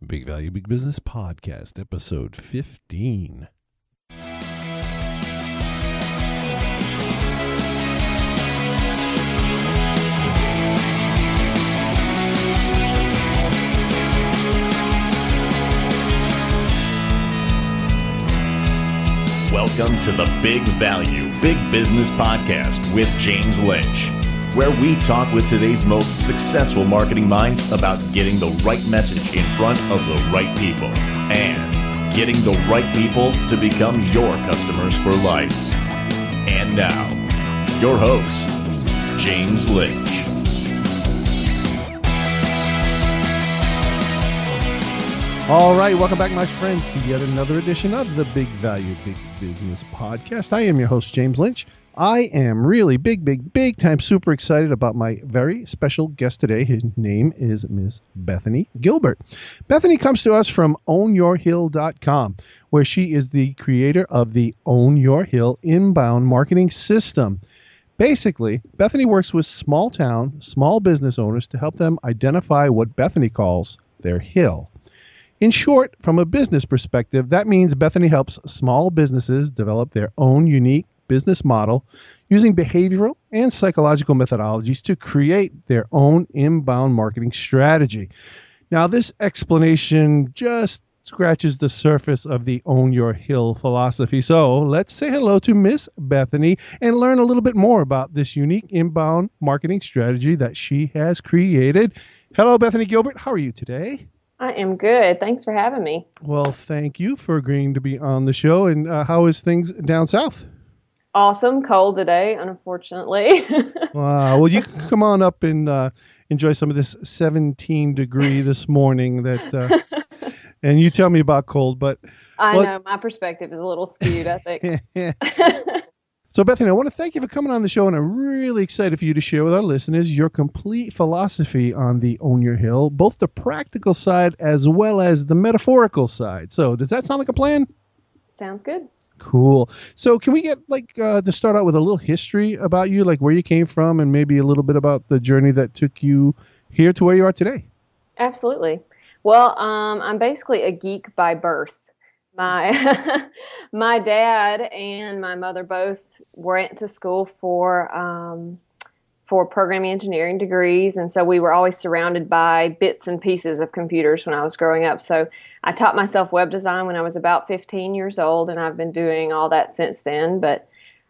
Big Value, Big Business Podcast, episode 15. Welcome to the Big Value, Big Business Podcast with James Lynch, where we talk with today's most successful marketing minds about getting the right message in front of the right people and getting the right people to become your customers for life. And now, your host, James Lynch. All right, welcome back, my friends, to yet another edition of the Big Value, Big Business Podcast. I am your host, James Lynch. I am really big time super excited about my very special guest today. His name is Miss Bethany Gilbert. Bethany comes to us from ownyourhill.com, where she is the creator of the Own Your Hill inbound marketing system. Basically, Bethany works with small business owners to help them identify what Bethany calls their hill. In short, from a business perspective, that means Bethany helps small businesses develop their own unique business model using behavioral and psychological methodologies to create their own inbound marketing strategy. Now, this explanation just scratches the surface of the Own Your Hill philosophy. So let's say hello to Miss Bethany and learn a little bit more about this unique inbound marketing strategy that she has created. Hello, Bethany Gilbert. How are you today? I am good. Thanks for having me. Well, thank you for agreeing to be on the show. And how is things down south? Awesome. Cold today, unfortunately. Wow. Well, you can come on up and enjoy some of this 17 degree this morning. And you tell me about cold, but I know my perspective is a little skewed, I think. So, Bethany, I want to thank you for coming on the show, and I'm really excited for you to share with our listeners your complete philosophy on the Own Your Hill, both the practical side as well as the metaphorical side. So, does that sound like a plan? Sounds good. Cool. So, can we get to start out with a little history about you, like where you came from, and maybe a little bit about the journey that took you here to where you are today? Absolutely. Well, I'm basically a geek by birth. My dad and my mother both went to school for programming engineering degrees, and so we were always surrounded by bits and pieces of computers when I was growing up. So I taught myself web design when I was about 15 years old, and I've been doing all that since then. But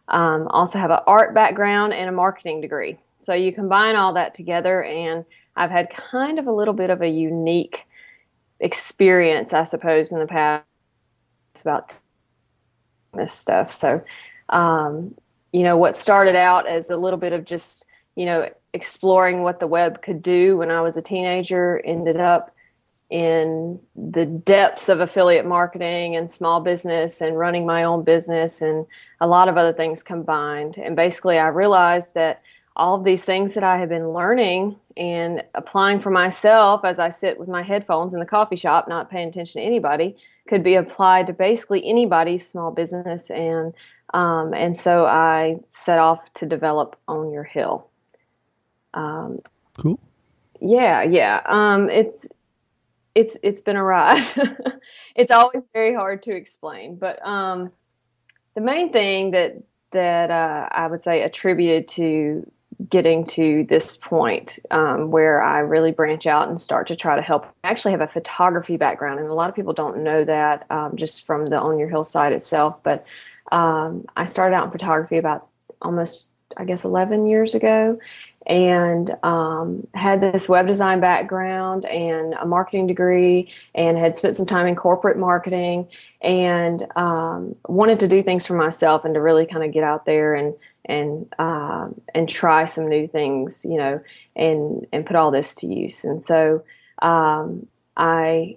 also have an art background and a marketing degree. So you combine all that together, and I've had kind of a little bit of a unique experience, I suppose, in the past about this stuff. So, what started out as a little bit of just, exploring what the web could do when I was a teenager ended up in the depths of affiliate marketing and small business and running my own business and a lot of other things combined. And basically I realized that all of these things that I had been learning and applying for myself as I sit with my headphones in the coffee shop, not paying attention to anybody, could be applied to basically anybody's small business. And so I set off to develop Own Your Hill. Cool. Yeah. It's been a ride. It's always very hard to explain, but the main thing that I would say attributed to getting to this point where I really branch out and start to try to help. I actually have a photography background, and a lot of people don't know that just from the Own Your Hill side itself. But I started out in photography about almost, 11 years ago, and had this web design background and a marketing degree, and had spent some time in corporate marketing, and wanted to do things for myself and to really kind of get out there and try some new things, and put all this to use. And so I,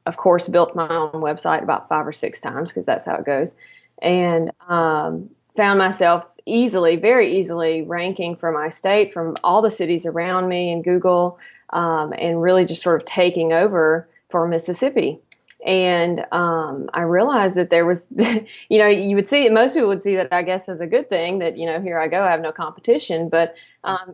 of course, built my own website about 5 or 6 times because that's how it goes, and found myself very easily ranking for my state from all the cities around me in Google, and really just sort of taking over for Mississippi. And I realized that there was, you would see it, most people would see that, I guess, as a good thing that, here I go, I have no competition. But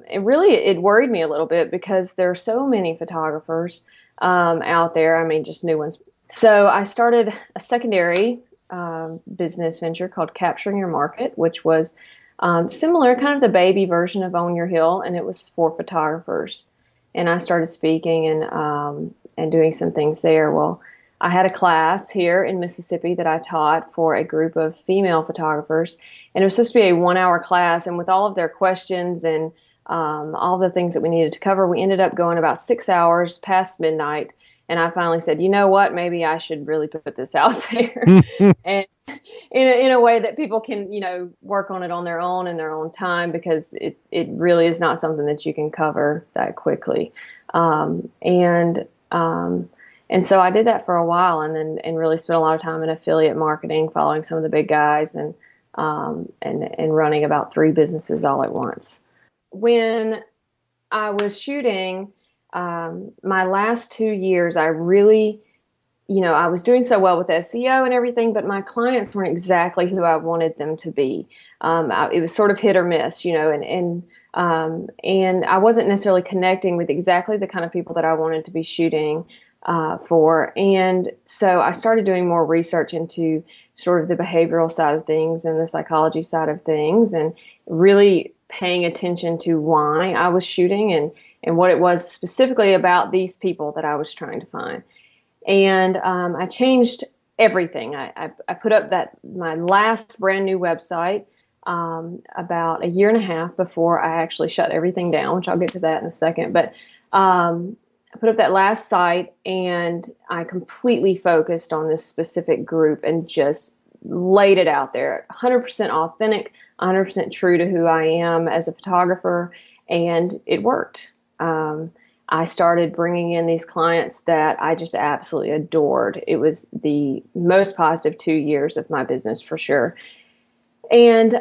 it worried me a little bit because there are so many photographers out there. I mean, just new ones. So I started a secondary business venture called Capturing Your Market, which was similar, kind of the baby version of Own Your Hill, and it was for photographers. And I started speaking and doing some things there. Well, I had a class here in Mississippi that I taught for a group of female photographers, and it was supposed to be a 1-hour class. And with all of their questions and all the things that we needed to cover, we ended up going about 6 hours past midnight. And I finally said, you know what, maybe I should really put this out there and in a way that people can, work on it on their own in their own time, because it really is not something that you can cover that quickly. And so I did that for a while, and really spent a lot of time in affiliate marketing, following some of the big guys, and running about 3 businesses all at once. When I was shooting, my last 2 years, I really, I was doing so well with SEO and everything, but my clients weren't exactly who I wanted them to be. It was sort of hit or miss, and I wasn't necessarily connecting with exactly the kind of people that I wanted to be shooting for. And so I started doing more research into sort of the behavioral side of things and the psychology side of things, and really paying attention to why I was shooting and what it was specifically about these people that I was trying to find. And I changed everything. I put up my last brand new website about a year and a half before I actually shut everything down, which I'll get to that in a second. But I put up that last site, and I completely focused on this specific group and just laid it out there, 100% authentic, 100% true to who I am as a photographer, and it worked. I started bringing in these clients that I just absolutely adored. It was the most positive 2 years of my business for sure. And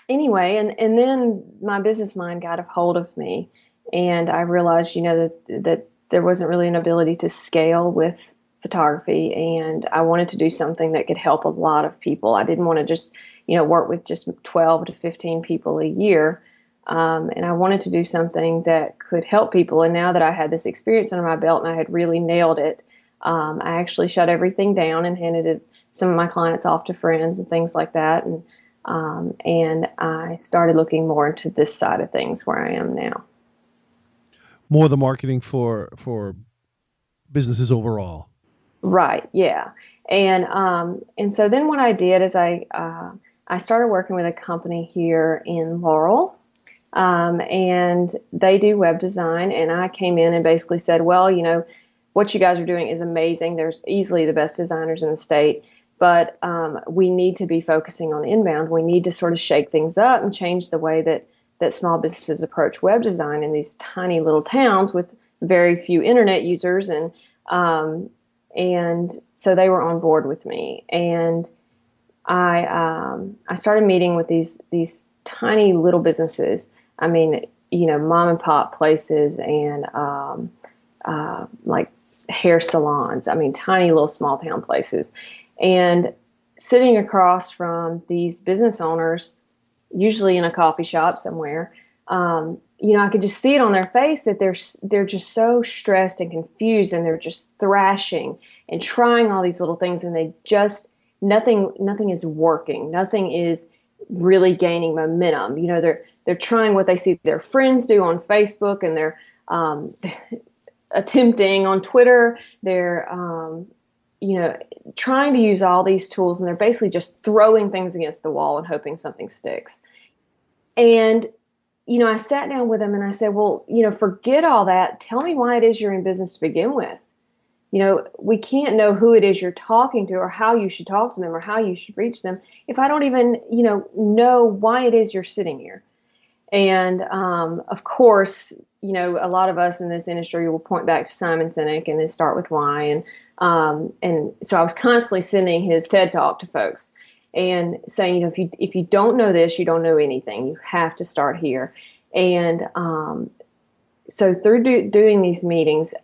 anyway, and then my business mind got a hold of me, and I realized, that there wasn't really an ability to scale with photography, and I wanted to do something that could help a lot of people. I didn't want to just, work with just 12 to 15 people a year. And I wanted to do something that could help people. And now that I had this experience under my belt and I had really nailed it, I actually shut everything down and handed some of my clients off to friends and things like that. And I started looking more into this side of things where I am now. More the marketing for businesses overall. Right. Yeah. And so then what I did is I started working with a company here in Laurel. And they do web design, and I came in and basically said, well, what you guys are doing is amazing. There's easily the best designers in the state, but we need to be focusing on inbound. We need to sort of shake things up and change the way that small businesses approach web design in these tiny little towns with very few internet users. And so they were on board with me, and I started meeting with these tiny little businesses. I mean, mom and pop places and like hair salons. I mean, tiny little small town places. And sitting across from these business owners, usually in a coffee shop somewhere, I could just see it on their face that they're just so stressed and confused, and they're just thrashing and trying all these little things, and they just nothing is working. Nothing is really gaining momentum. They're trying what they see their friends do on Facebook, and they're attempting on Twitter. They're trying to use all these tools, and they're basically just throwing things against the wall and hoping something sticks. And I sat down with them and I said, well, forget all that. Tell me why it is you're in business to begin with. We can't know who it is you're talking to or how you should talk to them or how you should reach them if I don't even, know why it is you're sitting here. And of course, a lot of us in this industry will point back to Simon Sinek and then start with why. And so I was constantly sending his TED Talk to folks and saying, if you don't know this, you don't know anything. You have to start here. And so through doing these meetings,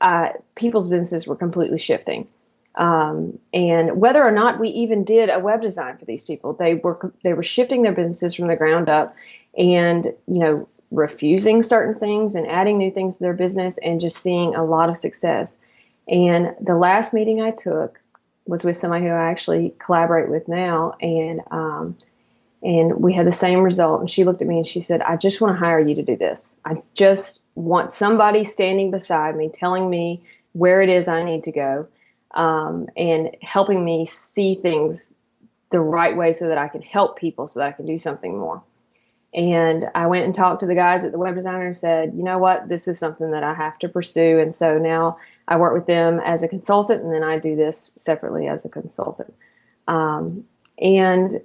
people's businesses were completely shifting. And whether or not we even did a web design for these people, they were shifting their businesses from the ground up. and, refusing certain things and adding new things to their business and just seeing a lot of success. And the last meeting I took was with somebody who I actually collaborate with now. And we had the same result. And she looked at me and she said, I just want to hire you to do this. I just want somebody standing beside me, telling me where it is I need to go, and helping me see things the right way so that I can help people, so that I can do something more. And I went and talked to the guys at the Web Designer and said, you know what, this is something that I have to pursue. And so now I work with them as a consultant, and then I do this separately as a consultant. And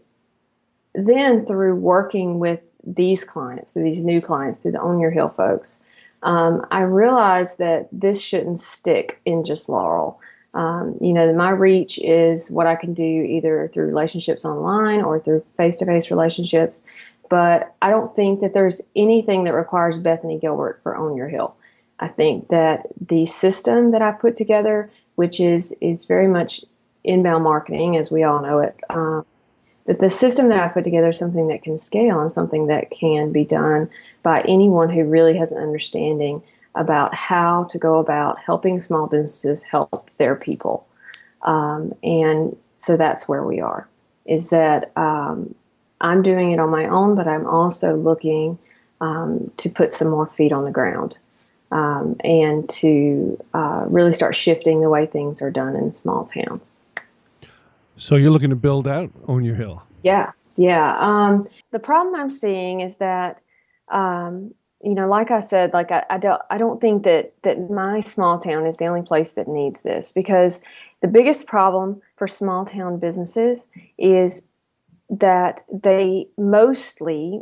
then through working with these clients, these new clients, through the Own Your Hill folks, I realized that this shouldn't stick in just Laurel. My reach is what I can do either through relationships online or through face-to-face relationships. But I don't think that there's anything that requires Bethany Gilbert for Own Your Hill. I think that the system that I put together, which is very much inbound marketing, as we all know it, that the system that I put together is something that can scale and something that can be done by anyone who really has an understanding about how to go about helping small businesses help their people. And so that's where we are, is that I'm doing it on my own, but I'm also looking to put some more feet on the ground, and to really start shifting the way things are done in small towns. So you're looking to build out Own Your Hill. Yeah. The problem I'm seeing is that, like I said, like I don't think that my small town is the only place that needs this, because the biggest problem for small town businesses is that they mostly,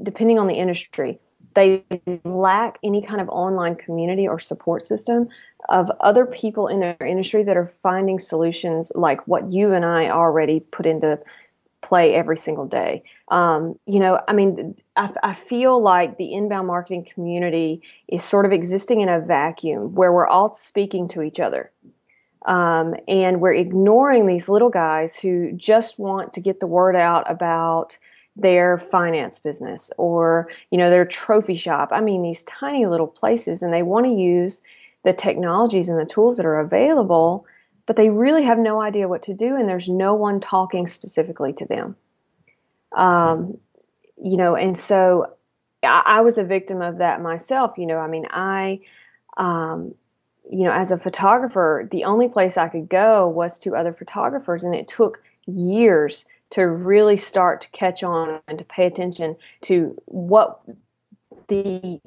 depending on the industry, they lack any kind of online community or support system of other people in their industry that are finding solutions like what you and I already put into play every single day. I feel like the inbound marketing community is sort of existing in a vacuum where we're all speaking to each other. And we're ignoring these little guys who just want to get the word out about their finance business or, their trophy shop. I mean, these tiny little places, and they want to use the technologies and the tools that are available, but they really have no idea what to do, and there's no one talking specifically to them. And so I was a victim of that myself. As a photographer, the only place I could go was to other photographers, and it took years to really start to catch on and to pay attention to what the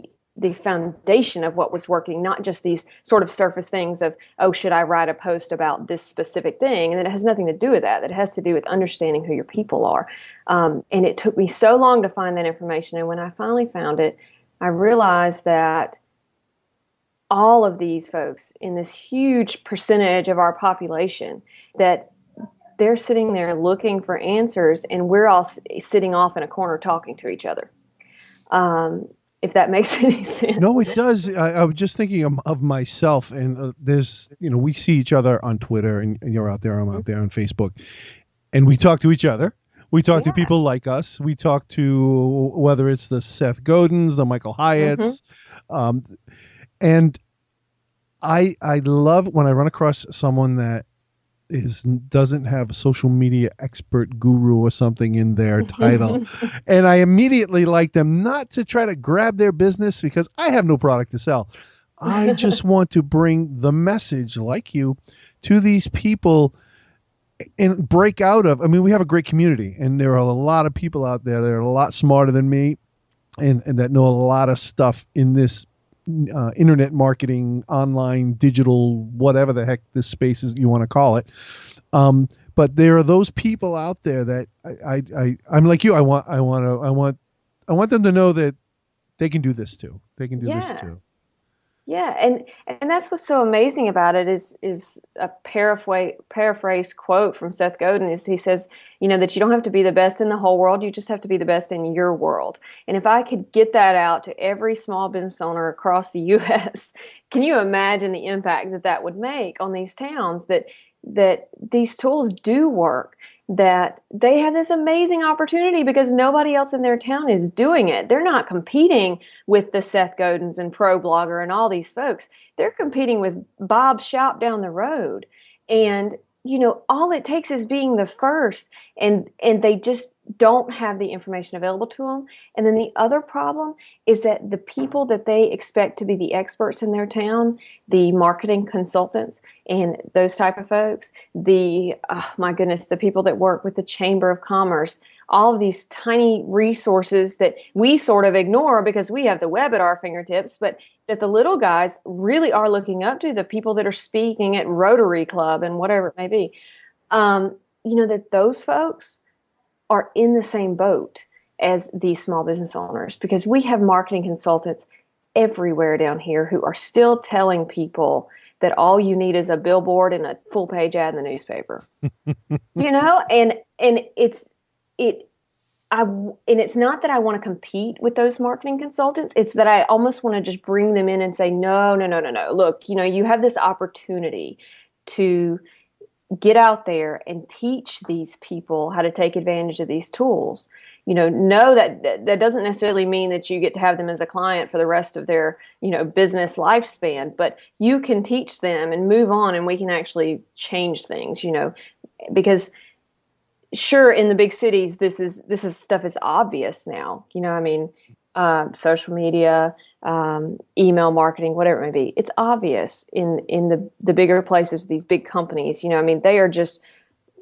foundation of what was working, not just these sort of surface things of, oh, should I write a post about this specific thing? And it has nothing to do with that. It has to do with understanding who your people are. And it took me so long to find that information. And when I finally found it, I realized that all of these folks in this huge percentage of our population, that they're sitting there looking for answers, and we're all sitting off in a corner talking to each other. If that makes any sense. No, it does. I was just thinking of myself, and we see each other on Twitter, and you're out there, I'm out there on Facebook, and we talk to each other. We talk to people like us. We talk to, whether it's the Seth Godins, the Michael Hyatts, and I love when I run across someone that doesn't have a social media expert guru or something in their title. And I immediately like them not to try to grab their business, because I have no product to sell. I just want to bring the message, like you, to these people and break out of, we have a great community, and there are a lot of people out there that are a lot smarter than me and that know a lot of stuff in this internet marketing, online, digital, whatever the heck this space is you want to call it. But there are those people out there that I'm like you. I want them to know that they can do this too. They can do this too. Yeah, and that's what's so amazing about it is a paraphrased quote from Seth Godin. Is he says, that you don't have to be the best in the whole world, you just have to be the best in your world. And if I could get that out to every small business owner across the U.S., can you imagine the impact that would make on these towns? That these tools do work. that they have this amazing opportunity because nobody else in their town is doing it. They're not competing with the Seth Godins and ProBlogger and all these folks. They're competing with Bob's shop down the road. And all it takes is being the first, and they just don't have the information available to them. And then the other problem is that the people that they expect to be the experts in their town, the marketing consultants and those type of folks, the my goodness, the people that work with the Chamber of Commerce, all of these tiny resources that we sort of ignore because we have the web at our fingertips, but that the little guys really are looking up to, the people that are speaking at Rotary Club and whatever it may be, that those folks are in the same boat as these small business owners, because we have marketing consultants everywhere down here who are still telling people that all you need is a billboard and a full page ad in the newspaper. And it's not that I want to compete with those marketing consultants. It's that I almost want to just bring them in and say, no. Look, you have this opportunity to get out there and teach these people how to take advantage of these tools. Know that doesn't necessarily mean that you get to have them as a client for the rest of their, business lifespan, but you can teach them and move on, and we can actually change things, because sure, in the big cities, this is stuff is obvious now. Social media, email marketing, whatever it may be. It's obvious in the bigger places, these big companies. They are just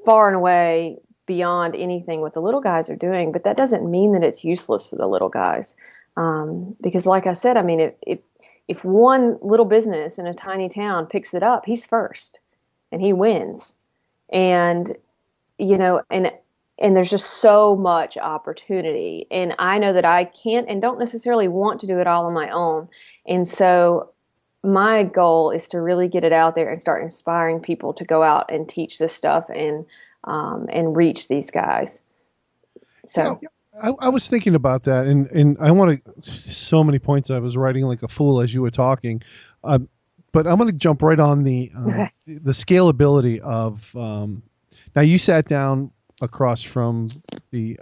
far and away beyond anything what the little guys are doing. But that doesn't mean that it's useless for the little guys, because, like I said, if one little business in a tiny town picks it up, he's first, and he wins, and and there's just so much opportunity. And I know that I can't and don't necessarily want to do it all on my own. And so my goal is to really get it out there and start inspiring people to go out and teach this stuff and reach these guys. So I was thinking about that, and I want to, so many points I was writing like a fool as you were talking. But I'm going to jump right on the scalability of, now you sat down across from the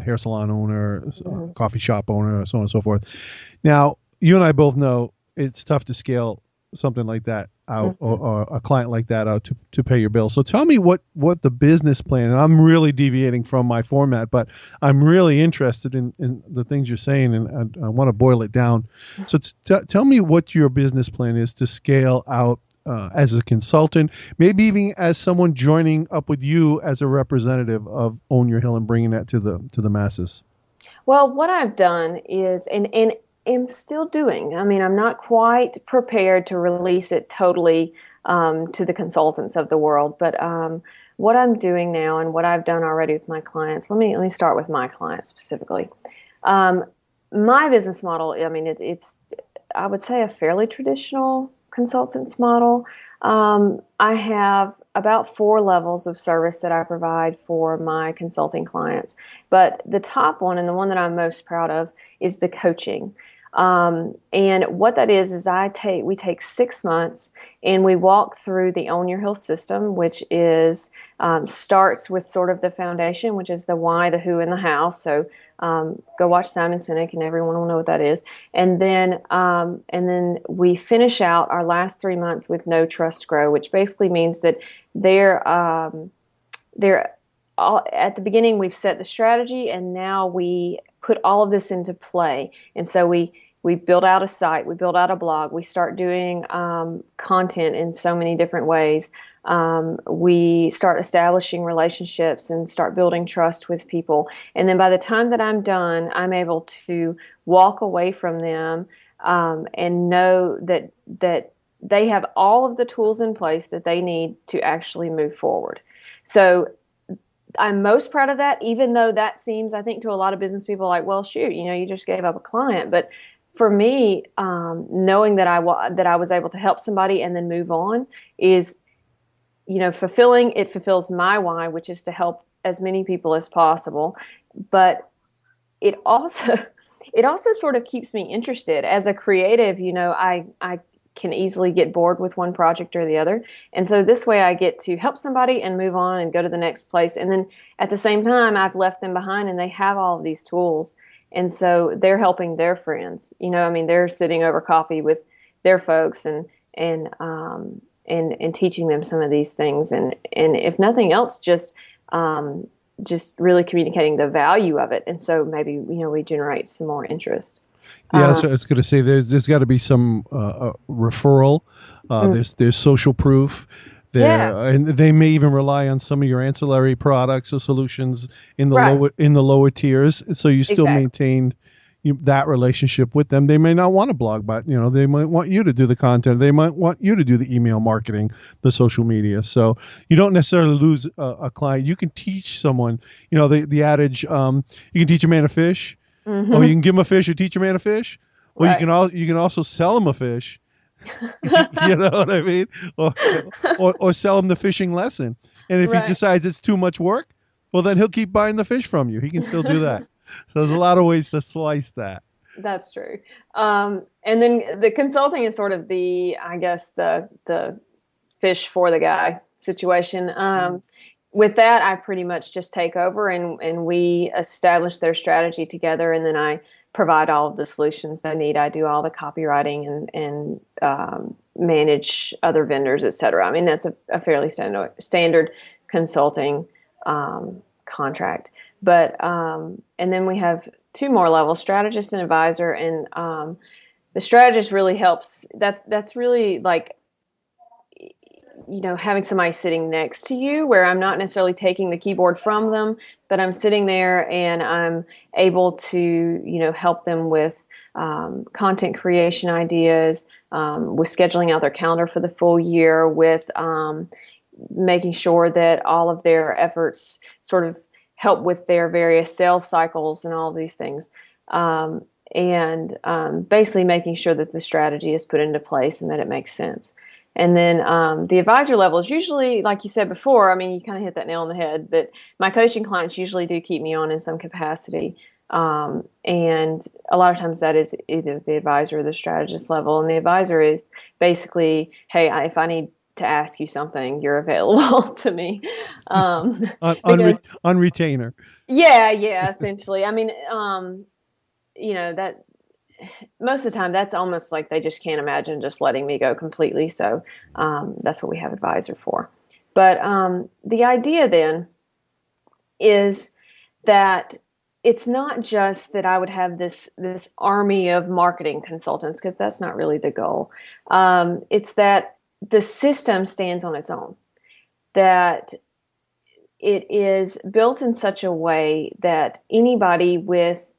hair salon owner, coffee shop owner, so on and so forth. Now, you and I both know it's tough to scale something like that out, or a client like that out to pay your bills. So tell me what the business plan, and I'm really deviating from my format, but I'm really interested in the things you're saying, and I want to boil it down. So tell me what your business plan is to scale out as a consultant, maybe even as someone joining up with you as a representative of Own Your Hill and bringing that to the masses. Well, what I've done is, and am still doing, I'm not quite prepared to release it totally to the consultants of the world, but what I'm doing now and what I've done already with my clients, let me start with my clients specifically. My business model, it's I would say a fairly traditional consultants model. I have about 4 levels of service that I provide for my consulting clients. But the top one, and the one that I'm most proud of, is the coaching. And what that is we take 6 months and we walk through the Own Your Hill system, which is starts with sort of the foundation, which is the why, the who, and the how. So go watch Simon Sinek, and everyone will know what that is. And then we finish out our last 3 months with Know, Trust, Grow, which basically means that they're all, at the beginning we've set the strategy, and now we put all of this into play. And so we build out a site, we build out a blog, we start doing content in so many different ways. We start establishing relationships and start building trust with people. And then by the time that I'm done, I'm able to walk away from them and know that they have all of the tools in place that they need to actually move forward. So I'm most proud of that, even though that seems, I think, to a lot of business people like, well, shoot, you just gave up a client. But for me, knowing that I was able to help somebody and then move on is, fulfilling. It fulfills my why, which is to help as many people as possible. But it also sort of keeps me interested as a creative. I can easily get bored with one project or the other. And so this way I get to help somebody and move on and go to the next place. And then at the same time, I've left them behind and they have all of these tools. And so they're helping their friends. I mean, they're sitting over coffee with their folks and teaching them some of these things. And if nothing else, just really communicating the value of it. And so maybe, we generate some more interest. Yeah, so I was going to say there's got to be some referral. There's social proof there, and they may even rely on some of your ancillary products or solutions in the lower tiers. So you still maintain that relationship with them. They may not want to blog, but they might want you to do the content. They might want you to do the email marketing, the social media. So you don't necessarily lose a client. You can teach someone. The adage, you can teach a man to fish. Mm-hmm. Or you can give him a fish or teach a man to fish. Or you can also sell him a fish. You know what I mean? Or sell him the fishing lesson. And if he decides it's too much work, well, then he'll keep buying the fish from you. He can still do that. So there's a lot of ways to slice that. That's true. And then the consulting is sort of the fish for the guy situation. With that, I pretty much just take over and we establish their strategy together, and then I provide all of the solutions they need. I do all the copywriting and manage other vendors, et cetera. I mean, that's a fairly standard consulting contract. But and then we have two more levels, strategist and advisor, and the strategist really helps. That's really like having somebody sitting next to you where I'm not necessarily taking the keyboard from them, but I'm sitting there and I'm able to, help them with content creation ideas, with scheduling out their calendar for the full year, with making sure that all of their efforts sort of help with their various sales cycles and all of these things. And basically making sure that the strategy is put into place and that it makes sense. And then the advisor level is usually, like you said before, I mean, you kind of hit that nail on the head, that my coaching clients usually do keep me on in some capacity. And a lot of times that is either the advisor or the strategist level. And the advisor is basically, hey, if I need to ask you something, you're available to me. On retainer. Yeah, essentially. I mean, that most of the time that's almost like they just can't imagine just letting me go completely. So that's what we have advisor for. But the idea then is that it's not just that I would have this army of marketing consultants, because that's not really the goal. It's that the system stands on its own, that it is built in such a way that anybody with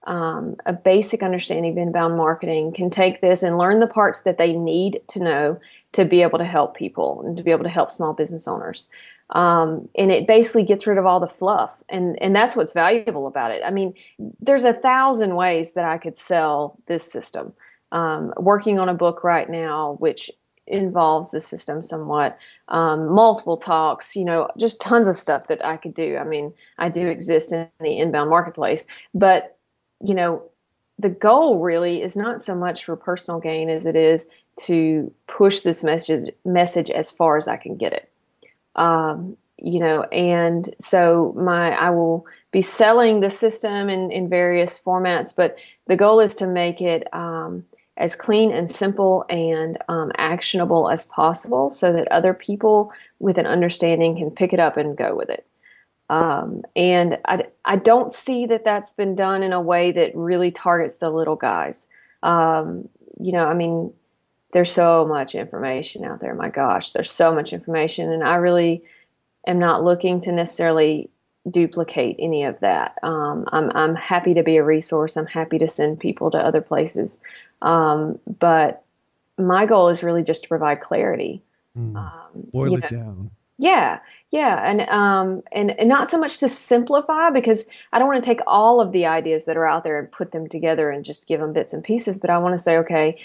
a basic understanding of inbound marketing can take this and learn the parts that they need to know to be able to help people and to be able to help small business owners. And it basically gets rid of all the fluff. And that's what's valuable about it. I mean, there's 1,000 ways that I could sell this system. Working on a book right now, which involves the system somewhat, multiple talks, just tons of stuff that I could do. I mean, I do exist in the inbound marketplace, but the goal really is not so much for personal gain as it is to push this message as far as I can get it. And so I will be selling the system in various formats, but the goal is to make it as clean and simple and actionable as possible so that other people with an understanding can pick it up and go with it. And I don't see that that's been done in a way that really targets the little guys. I mean, there's so much information out there. My gosh, there's so much information. And I really am not looking to necessarily duplicate any of that. I'm happy to be a resource. I'm happy to send people to other places. But my goal is really just to provide clarity. Boil it down. Yeah. And not so much to simplify, because I don't want to take all of the ideas that are out there and put them together and just give them bits and pieces. But I want to say, okay,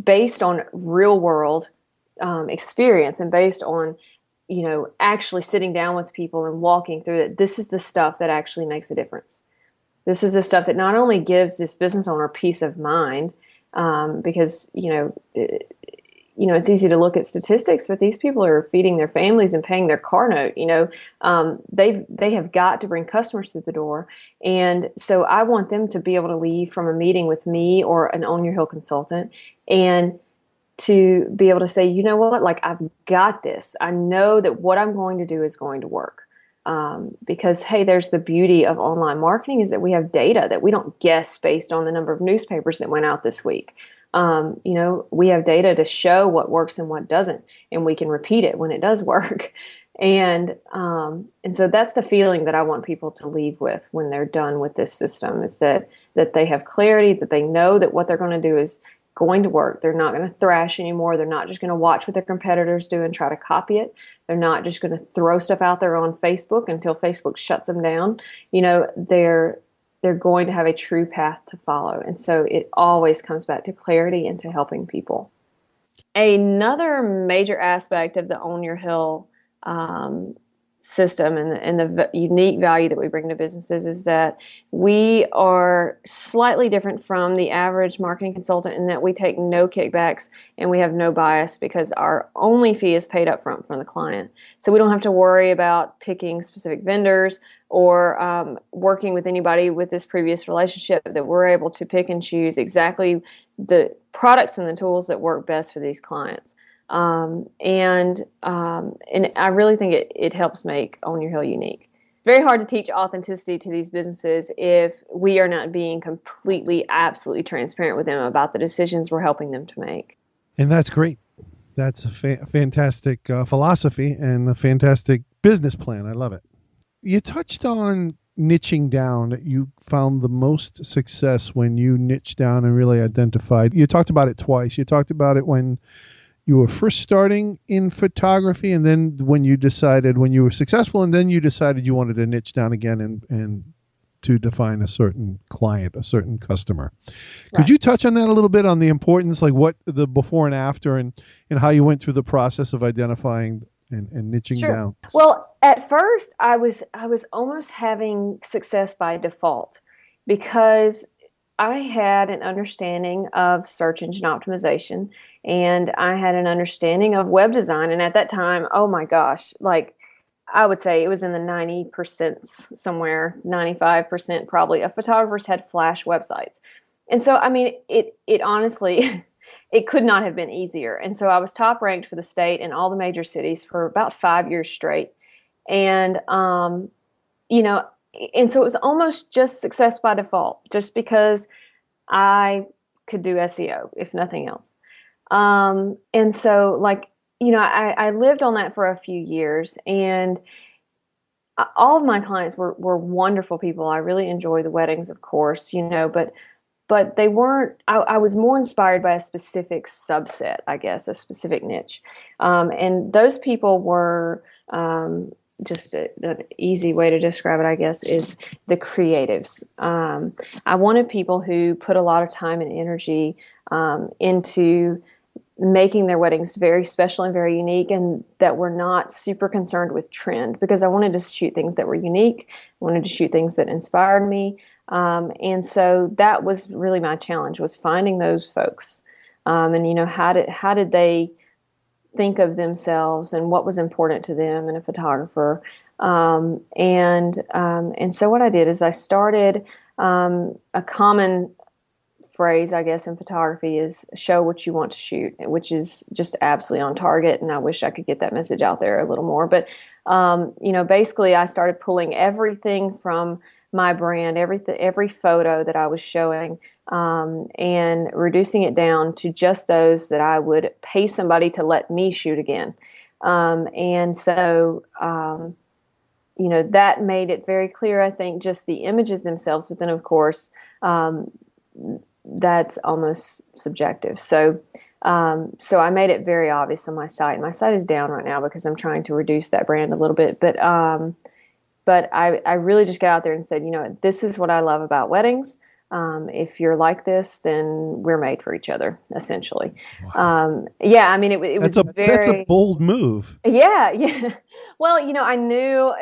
based on real world experience and based on, actually sitting down with people and walking through it, this is the stuff that actually makes a difference. This is the stuff that not only gives this business owner peace of mind, because, it's easy to look at statistics, but these people are feeding their families and paying their car note. They have got to bring customers through the door. And so I want them to be able to leave from a meeting with me or an On Your Hill consultant and to be able to say, you know what, like, I've got this. I know that what I'm going to do is going to work. Because, hey, there's the beauty of online marketing is that we have data that we don't guess based on the number of newspapers that went out this week. We have data to show what works and what doesn't, and we can repeat it when it does work. And so that's the feeling that I want people to leave with when they're done with this system, is that they have clarity, that they know that what they're going to do is going to work. They're not going to thrash anymore. They're not just going to watch what their competitors do and try to copy it. They're not just going to throw stuff out there on Facebook until Facebook shuts them down. They're going to have a true path to follow. And so it always comes back to clarity and to helping people. Another major aspect of the On Your Hill system and the unique value that we bring to businesses is that we are slightly different from the average marketing consultant in that we take no kickbacks and we have no bias, because our only fee is paid up front from the client. So we don't have to worry about picking specific vendors or working with anybody with this previous relationship, that we're able to pick and choose exactly the products and the tools that work best for these clients. And I really think it helps make On Your Hill unique. It's very hard to teach authenticity to these businesses if we are not being completely, absolutely transparent with them about the decisions we're helping them to make. And that's great. That's a fantastic philosophy and a fantastic business plan. I love it. You touched on niching down, that you found the most success when you niched down and really identified. You talked about it twice. You talked about it when you were first starting in photography, and then when you were successful, and then you decided you wanted to niche down again and to define a certain client, a certain customer. Right. Could you touch on that a little bit, on the importance, like what the before and after, and how you went through the process of identifying and niching Sure. down? Well, at first I was almost having success by default, because I had an understanding of search engine optimization, and I had an understanding of web design. And at that time, oh my gosh, like I would say it was in the 90% somewhere, 95% probably of photographers had Flash websites. And so, I mean, it honestly, it could not have been easier. And so I was top ranked for the state in all the major cities for about 5 years straight. And, and so it was almost just success by default, just because I could do SEO, if nothing else. And so, I lived on that for a few years, and all of my clients were wonderful people. I really enjoy the weddings, of course, but they weren't, I was more inspired by a specific subset, I guess, a specific niche. And those people were, just an easy way to describe it, I guess, is the creatives. I wanted people who put a lot of time and energy into making their weddings very special and very unique, and that were not super concerned with trend, because I wanted to shoot things that were unique. I wanted to shoot things that inspired me. And so that was really my challenge, was finding those folks. And, how did they think of themselves and what was important to them in a photographer. And so what I did is I started, a common phrase, I guess, in photography is show what you want to shoot, which is just absolutely on target. And I wish I could get that message out there a little more. But, basically I started pulling everything from my brand, every photo that I was showing, and reducing it down to just those that I would pay somebody to let me shoot again. And so, that made it very clear, I think, just the images themselves, but then of course, that's almost subjective. So I made it very obvious on my site. My site is down right now because I'm trying to reduce that brand a little bit, but I really just got out there and said, this is what I love about weddings. If you're like this, then we're made for each other, essentially. Wow. Yeah, I mean, it was That's a very, bold move. yeah, yeah. Well, I knew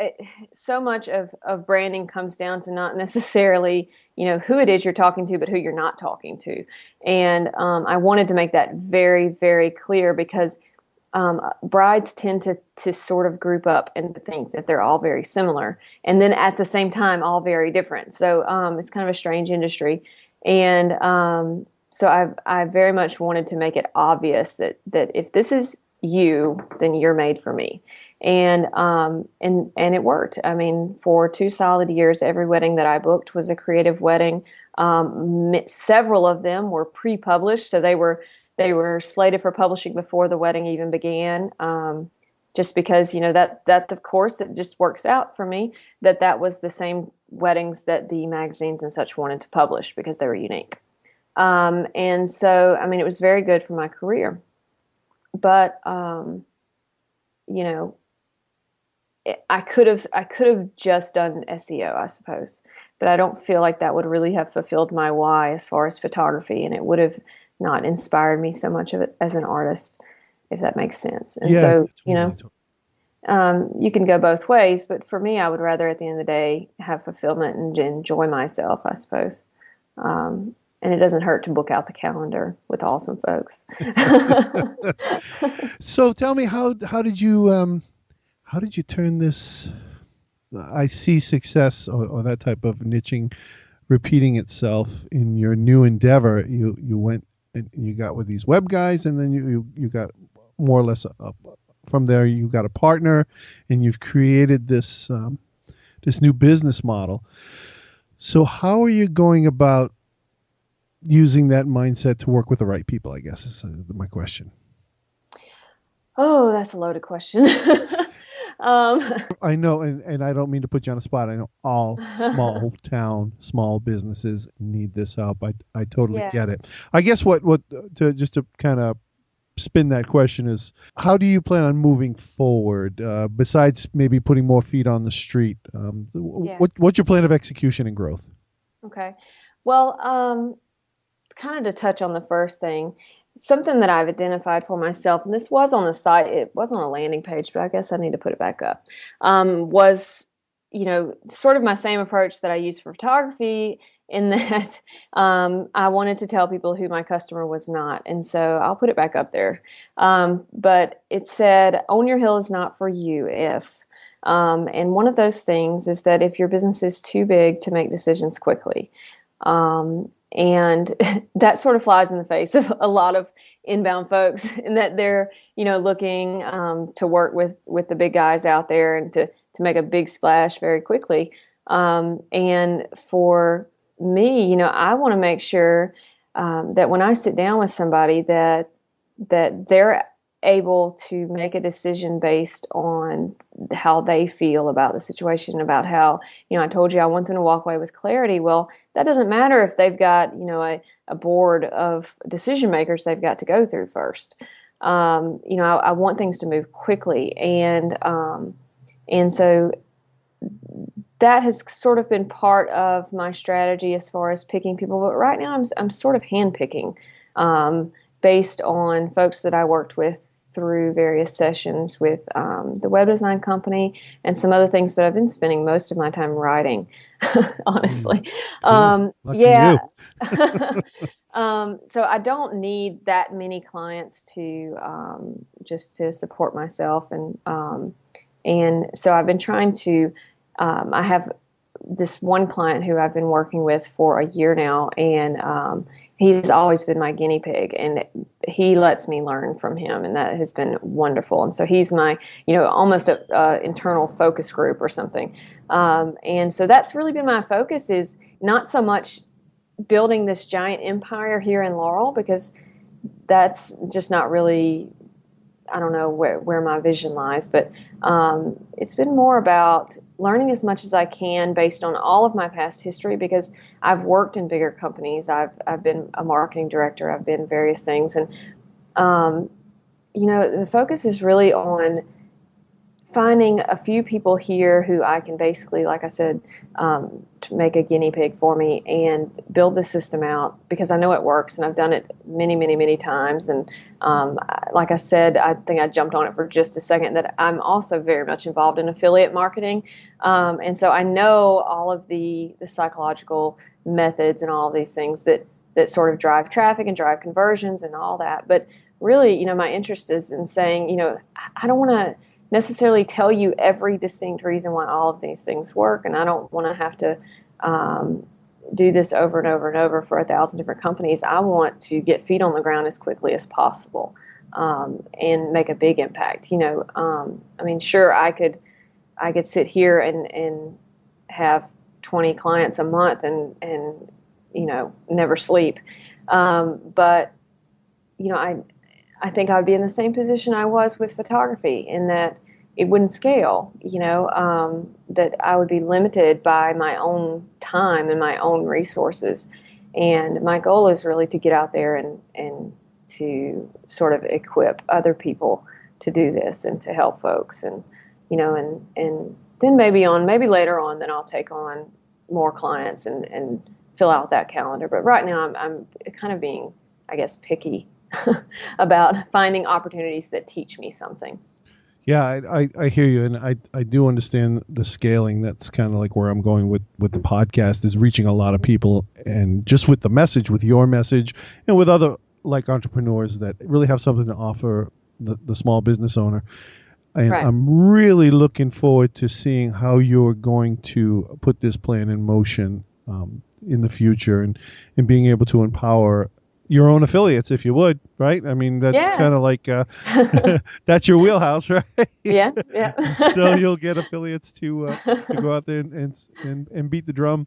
so much of branding comes down to not necessarily, who it is you're talking to, but who you're not talking to. And I wanted to make that very, very clear because brides tend to sort of group up and to think that they're all very similar, and then at the same time, all very different. So it's kind of a strange industry. And so I very much wanted to make it obvious that if this is you, then you're made for me. And it worked. I mean, for 2 solid years, every wedding that I booked was a creative wedding. Several of them were pre-published, so they were slated for publishing before the wedding even began. Just because that of course it just works out for me that was the same weddings that the magazines and such wanted to publish because they were unique. And so I mean, it was very good for my career. But I could have just done SEO, I suppose, but I don't feel like that would really have fulfilled my why as far as photography, and it would have not inspired me so much of it as an artist, if that makes sense. And Yeah, so, totally. you can go both ways, but for me, I would rather at the end of the day have fulfillment and enjoy myself, I suppose. And it doesn't hurt to book out the calendar with awesome folks. So tell me, how did you turn this? I see success or that type of niching repeating itself in your new endeavor. You went and you got with these web guys, and then you got more or less from there. You got a partner, and you've created this this new business model. So how are you going about using that mindset to work with the right people, I guess is my question. Oh, that's a loaded question. I know, and I don't mean to put you on the spot. I know all small town, small businesses need this help. I totally Yeah. get it. I guess what to kind of spin that question is, how do you plan on moving forward, besides maybe putting more feet on the street? Yeah. What's your plan of execution and growth? Okay. Well, kind of to touch on the first thing, something that I've identified for myself, and this was on the site, it was on a landing page, but I guess I need to put it back up, was, sort of my same approach that I use for photography, in that I wanted to tell people who my customer was not. And so I'll put it back up there. But it said, own your hill is not for you if. And one of those things is that if your business is too big to make decisions quickly. And that sort of flies in the face of a lot of inbound folks, in that they're, looking to work with the big guys out there and to make a big splash very quickly. And for me, I want to make sure that when I sit down with somebody that they're able to make a decision based on how they feel about the situation, about how, I told you I want them to walk away with clarity. Well, that doesn't matter if they've got, a board of decision makers they've got to go through first. I want things to move quickly. And so that has sort of been part of my strategy as far as picking people. But right now I'm sort of handpicking based on folks that I worked with through various sessions with the web design company and some other things. But I've been spending most of my time writing, honestly. Cool. Lucky Yeah. you. So I don't need that many clients to just to support myself. And so I've been trying to, I have this one client who I've been working with for a year now, and he's always been my guinea pig, and he lets me learn from him, and that has been wonderful. And so he's my, almost a internal focus group or something. And so that's really been my focus, is not so much building this giant empire here in Laurel, because that's just not really, I don't know where my vision lies, but it's been more about learning as much as I can based on all of my past history, because I've worked in bigger companies. I've been a marketing director. I've been various things. And, the focus is really on finding a few people here who I can basically, like I said, to make a guinea pig for me and build the system out, because I know it works and I've done it many, many, many times. And like I said, I think I jumped on it for just a second, that I'm also very much involved in affiliate marketing. And so I know all of the psychological methods and all of these things that sort of drive traffic and drive conversions and all that. But really, my interest is in saying, I don't want to necessarily tell you every distinct reason why all of these things work, and I don't want to have to do this over and over and over for 1,000 different companies. I want to get feet on the ground as quickly as possible, and make a big impact. Sure, I could sit here and have 20 clients a month and never sleep, but I think I would be in the same position I was with photography, in that it wouldn't scale, that I would be limited by my own time and my own resources. And my goal is really to get out there and to sort of equip other people to do this and to help folks. And, and then maybe later on, then I'll take on more clients and fill out that calendar. But right now I'm kind of being, I guess, picky about finding opportunities that teach me something. Yeah, I hear you, and I do understand the scaling. That's kind of like where I'm going with the podcast, is reaching a lot of people, and just with the message, with your message, and with other like entrepreneurs that really have something to offer the small business owner. And Right. I'm really looking forward to seeing how you're going to put this plan in motion in the future, and being able to empower your own affiliates, if you would, right? I mean, that's kind of like, that's your wheelhouse, right? Yeah. So you'll get affiliates to go out there and beat the drum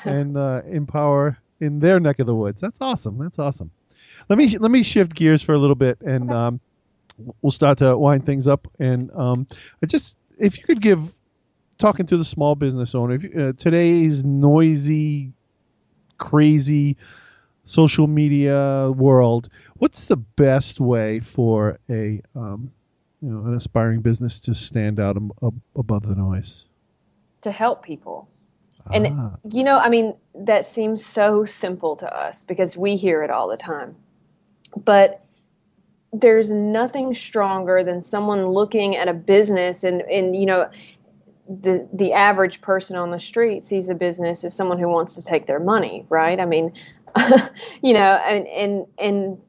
and empower in their neck of the woods. That's awesome. Let me shift gears for a little bit, and we'll start to wind things up. And if you could give, talking to the small business owner, today's noisy, crazy social media world, what's the best way for an aspiring business to stand out above the noise? To help people. And, that seems so simple to us because we hear it all the time. But there's nothing stronger than someone looking at a business and the average person on the street sees a business as someone who wants to take their money, right? I mean, and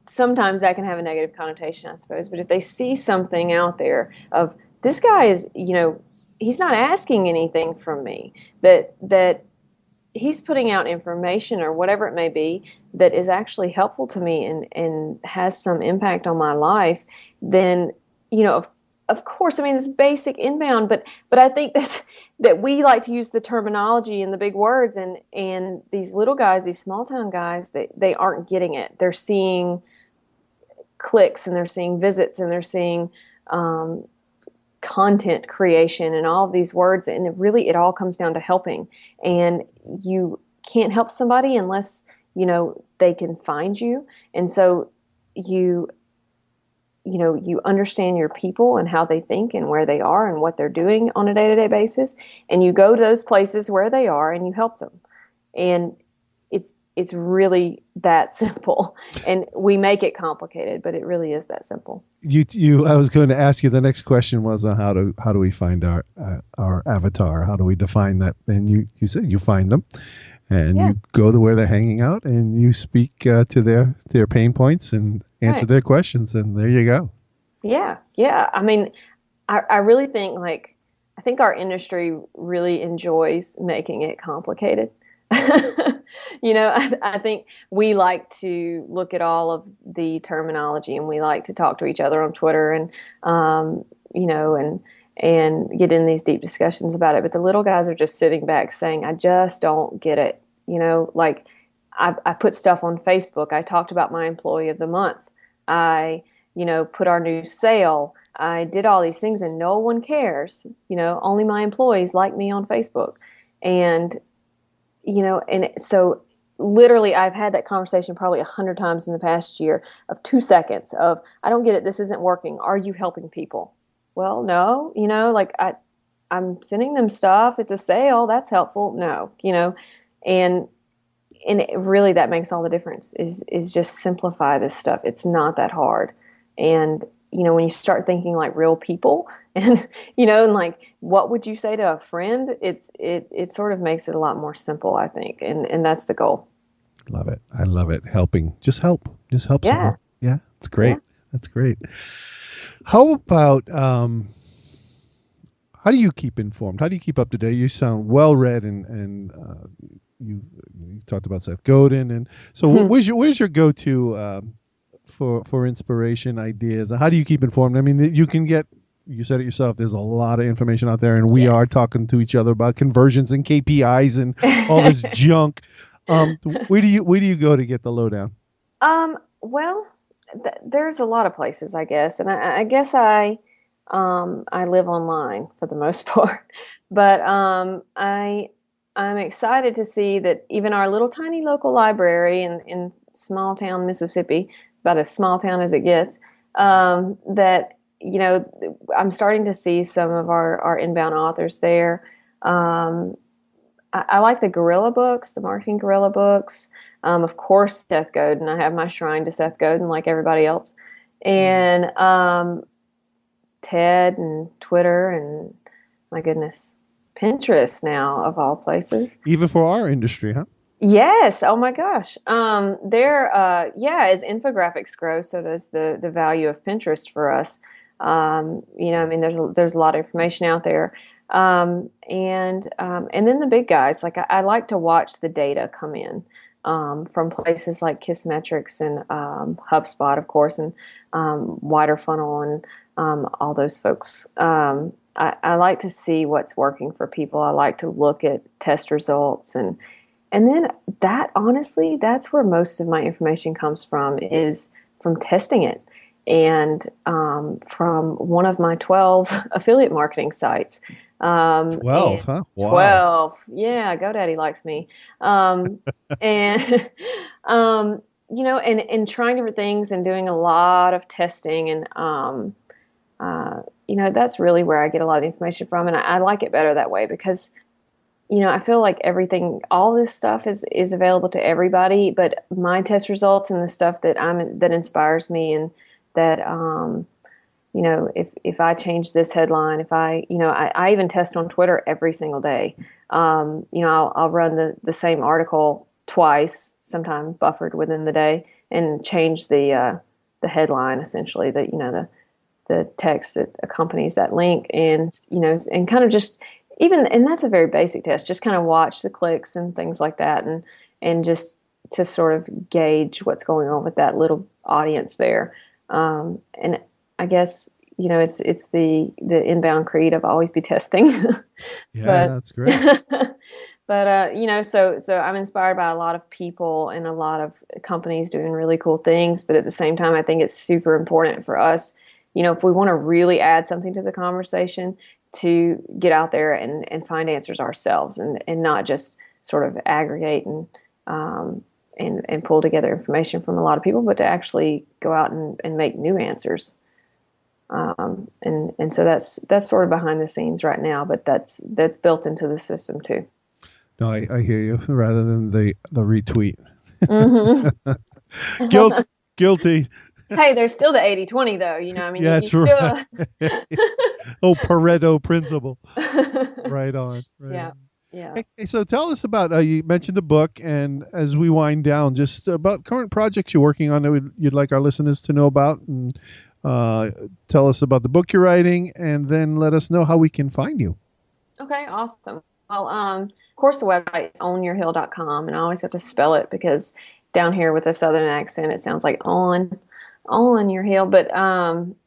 sometimes that can have a negative connotation, I suppose. But if they see something out there of, this guy is, he's not asking anything from me, that he's putting out information or whatever it may be that is actually helpful to me and has some impact on my life, then, of course, I mean, it's basic inbound, but I think that we like to use the terminology and the big words, and these little guys, these small town guys, they aren't getting it. They're seeing clicks, and they're seeing visits, and they're seeing content creation and all of these words, and it all comes down to helping. And you can't help somebody unless they can find you. And so you understand your people and how they think and where they are and what they're doing on a day-to-day basis. And you go to those places where they are and you help them. And it's really that simple. And we make it complicated, but it really is that simple. I was going to ask you, the next question was how do we find our avatar? How do we define that? And you said you find them. And you go to where they're hanging out, and you speak to their pain points and answer their questions, and there you go. Yeah. I mean, I really think I think our industry really enjoys making it complicated. I think we like to look at all of the terminology, and we like to talk to each other on Twitter and and get in these deep discussions about it. But the little guys are just sitting back saying, I just don't get it. I put stuff on Facebook. I talked about my employee of the month. I, put our new sale. I did all these things and no one cares. Only my employees like me on Facebook. And, and so literally I've had that conversation probably 100 times in the past year of 2 seconds of, I don't get it. This isn't working. Are you helping people? well, no, like I'm sending them stuff. It's a sale. That's helpful. No, and really that makes all the difference is just simplify this stuff. It's not that hard. And when you start thinking like real people and and like what would you say to a friend, it sort of makes it a lot more simple, I think. And that's the goal. Love it. I love it. Helping. Just help. Just help Yeah. someone. Yeah. It's great. Yeah. That's great. How about how do you keep informed? How do you keep up to date? You sound well read, and you talked about Seth Godin, and so where's your go to for inspiration, ideas? How do you keep informed? I mean, you can get. You said it yourself. There's a lot of information out there, and we are talking to each other about conversions and KPIs and all this junk. Where do you go to get the lowdown? Well, there's a lot of places, I guess, and I guess I live online for the most part, but I'm excited to see that even our little tiny local library in small town Mississippi, about as small town as it gets, that I'm starting to see some of our inbound authors there. I like the guerrilla books, the marketing guerrilla books. Of course, Seth Godin. I have my shrine to Seth Godin, like everybody else, and TED and Twitter and, my goodness, Pinterest now, of all places. Even for our industry, huh? Yes. Oh my gosh. As infographics grow, so does the value of Pinterest for us. I mean, there's a lot of information out there. And then the big guys, like I like to watch the data come in from places like Kissmetrics and HubSpot, of course, and Wider Funnel and all those folks. I like to see what's working for people. I like to look at test results and then that's where most of my information comes from, is from testing it. And from one of my 12 affiliate marketing sites. 12, huh? Wow. 12. Yeah, GoDaddy likes me. And, and trying different things and doing a lot of testing. And, that's really where I get a lot of information from. And I like it better that way because, I feel like all this stuff is available to everybody, but my test results and the stuff that inspires me and that, if I change this headline, if I even test on Twitter every single day. I'll run the same article twice, sometimes buffered within the day, and change the headline, essentially, the text that accompanies that link, and and kind of just and that's a very basic test. Just kind of watch the clicks and things like that, and just to sort of gauge what's going on with that little audience there. And I guess it's the inbound creed of always be testing. Yeah, that's great. But so I'm inspired by a lot of people and a lot of companies doing really cool things. But at the same time, I think it's super important for us, if we want to really add something to the conversation, to get out there and find answers ourselves and not just sort of aggregate and pull together information from a lot of people, but to actually go out and make new answers. And so that's sort of behind the scenes right now, but that's built into the system too. No, I hear you, rather than the retweet. Mm-hmm. Guilty. Hey, there's still the 80-20 though, I mean, yeah, that's right. Oh, Pareto principle. Right on. Right yeah. on. Yeah. Hey, so tell us about, you mentioned the book, and as we wind down, just about current projects you're working on that you'd like our listeners to know about, and tell us about the book you're writing, and then let us know how we can find you. Okay, awesome. Well, of course, the website is ownyourhill.com, and I always have to spell it because down here with a southern accent, it sounds like on your hill, but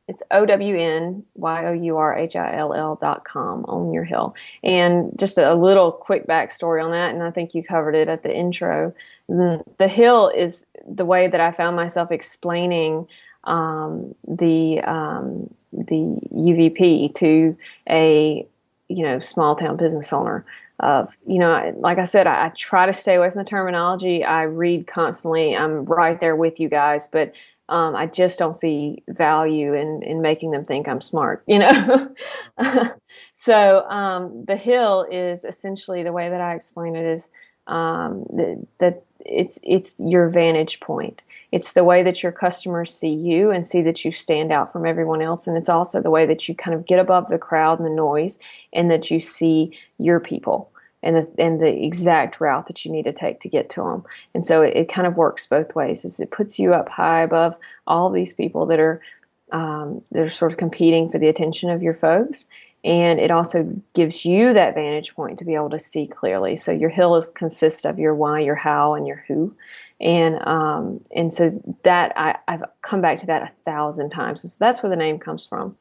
it's OWNYOURHILL.com, Own Your Hill. And just a little quick backstory on that, and I think you covered it at the intro. The hill is the way that I found myself explaining the UVP to a small town business owner. Like I said, I try to stay away from the terminology. I read constantly. I'm right there with you guys, but I just don't see value in making them think I'm smart, you know? So the hill is essentially, the way that I explain it is that it's your vantage point. It's the way that your customers see you and see that you stand out from everyone else. And it's also the way that you kind of get above the crowd and the noise, and that you see your people and the exact route that you need to take to get to them. And so it kind of works both ways. It puts you up high above all these people that are sort of competing for the attention of your folks. And it also gives you that vantage point to be able to see clearly. So your hill consists of your why, your how, and your who. And so that I've come back to that 1,000 times. So that's where the name comes from.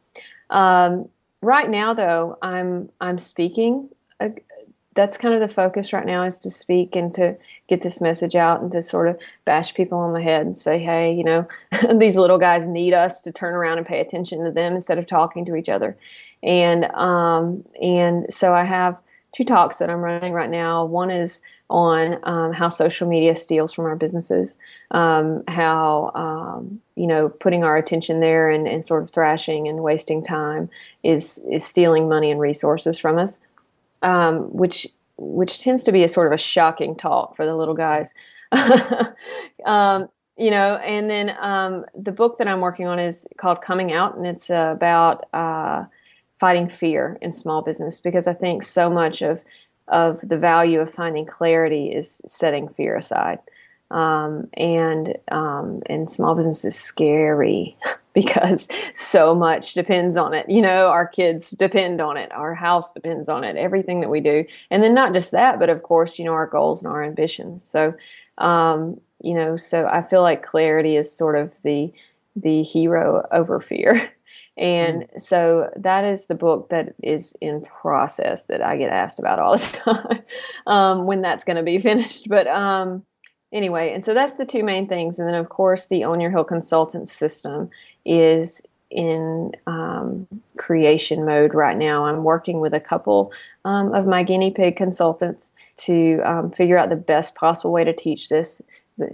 Right now, though, I'm speaking. That's kind of the focus right now, is to speak and to get this message out and to sort of bash people on the head and say, hey, you know, these little guys need us to turn around and pay attention to them instead of talking to each other. And so I have 2 talks that I'm running right now. One is on how social media steals from our businesses, how you know, putting our attention there and sort of thrashing and wasting time is stealing money and resources from us. Which tends to be a sort of a shocking talk for the little guys. You know, and then the book that I'm working on is called Coming Out, and it's about fighting fear in small business, because I think so much of the value of finding clarity is setting fear aside. And small business is scary because so much depends on it. You know, our kids depend on it. Our house depends on it. Everything that we do. And then not just that, but of course, you know, our goals and our ambitions. So, you know, so I feel like clarity is sort of the hero over fear. And so that is the book that is in process that I get asked about all the time, when that's going to be finished. But, anyway, and so that's the 2 main things. And then, of course, the Own Your Hill consultant system is in creation mode right now. I'm working with a couple of my guinea pig consultants to figure out the best possible way to teach this,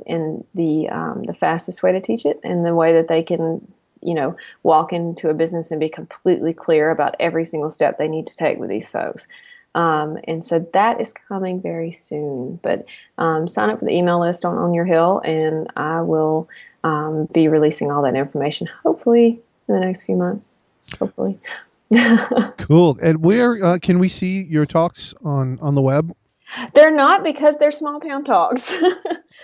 and the fastest way to teach it, and the way that they can, you know, walk into a business and be completely clear about every single step they need to take with these folks. And so that is coming very soon. But sign up for the email list on Your Hill, and I will be releasing all that information, hopefully in the next few months. Hopefully. Cool. And where can we see your talks on the web? They're not, because they're small town talks.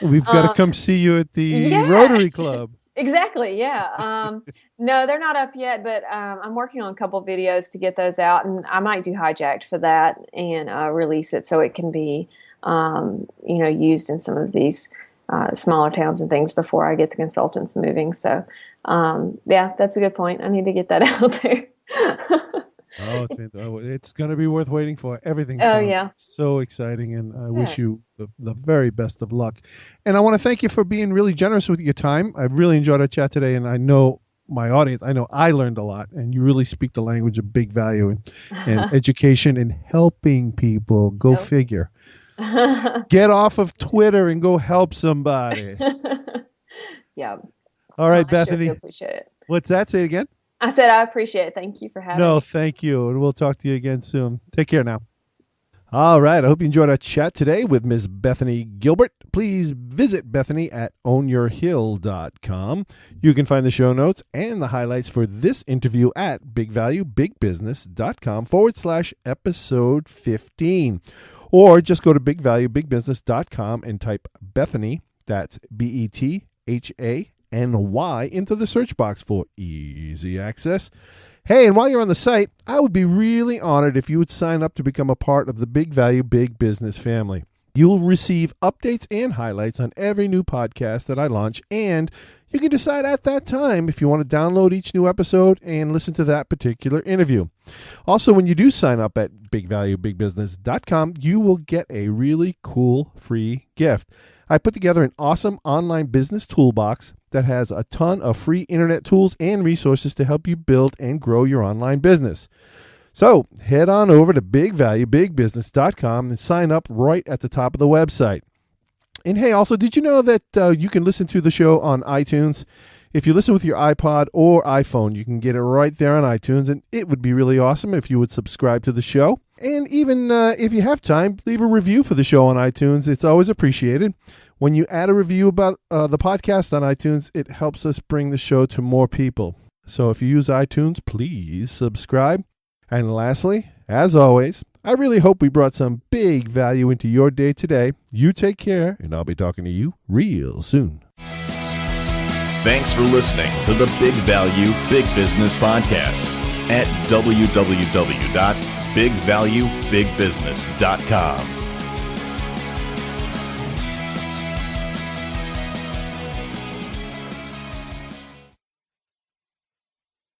We've got to come see you at the Rotary Club. Exactly. Yeah. No, they're not up yet, but I'm working on a couple of videos to get those out, and I might do Hijacked for that and release it so it can be, you know, used in some of these smaller towns and things before I get the consultants moving. So, yeah, that's a good point. I need to get that out there. It's going to be worth waiting for. Everything sounds so exciting, and I wish you the very best of luck. And I want to thank you for being really generous with your time. I've really enjoyed our chat today, and I know my audience, I know I learned a lot, and you really speak the language of big value and education and helping people. Go figure. Get off of Twitter and go help somebody. Yeah. All right, Bethany. Sure appreciate it. What's that? Say it again. I said I appreciate it. Thank you for having me. No, thank you. And we'll talk to you again soon. Take care now. All right. I hope you enjoyed our chat today with Ms. Bethany Gilbert. Please visit Bethany at ownyourhill.com. You can find the show notes and the highlights for this interview at bigvaluebigbusiness.com/episode 15. Or just go to bigvaluebigbusiness.com and type Bethany, that's BETHANY, into the search box for easy access. Hey, and while you're on the site, I would be really honored if you would sign up to become a part of the Big Value Big Business family. You'll receive updates and highlights on every new podcast that I launch, and you can decide at that time if you want to download each new episode and listen to that particular interview. Also, when you do sign up at bigvaluebigbusiness.com, you will get a really cool free gift. I put together an awesome online business toolbox that has a ton of free internet tools and resources to help you build and grow your online business. So head on over to bigvaluebigbusiness.com and sign up right at the top of the website. And hey, also, did you know that you can listen to the show on iTunes? If you listen with your iPod or iPhone, you can get it right there on iTunes, and it would be really awesome if you would subscribe to the show. And even if you have time, leave a review for the show on iTunes. It's always appreciated. When you add a review about the podcast on iTunes, it helps us bring the show to more people. So if you use iTunes, please subscribe. And lastly, as always, I really hope we brought some big value into your day today. You take care, and I'll be talking to you real soon. Thanks for listening to the Big Value, Big Business Podcast at www.bigvaluebigbusiness.com.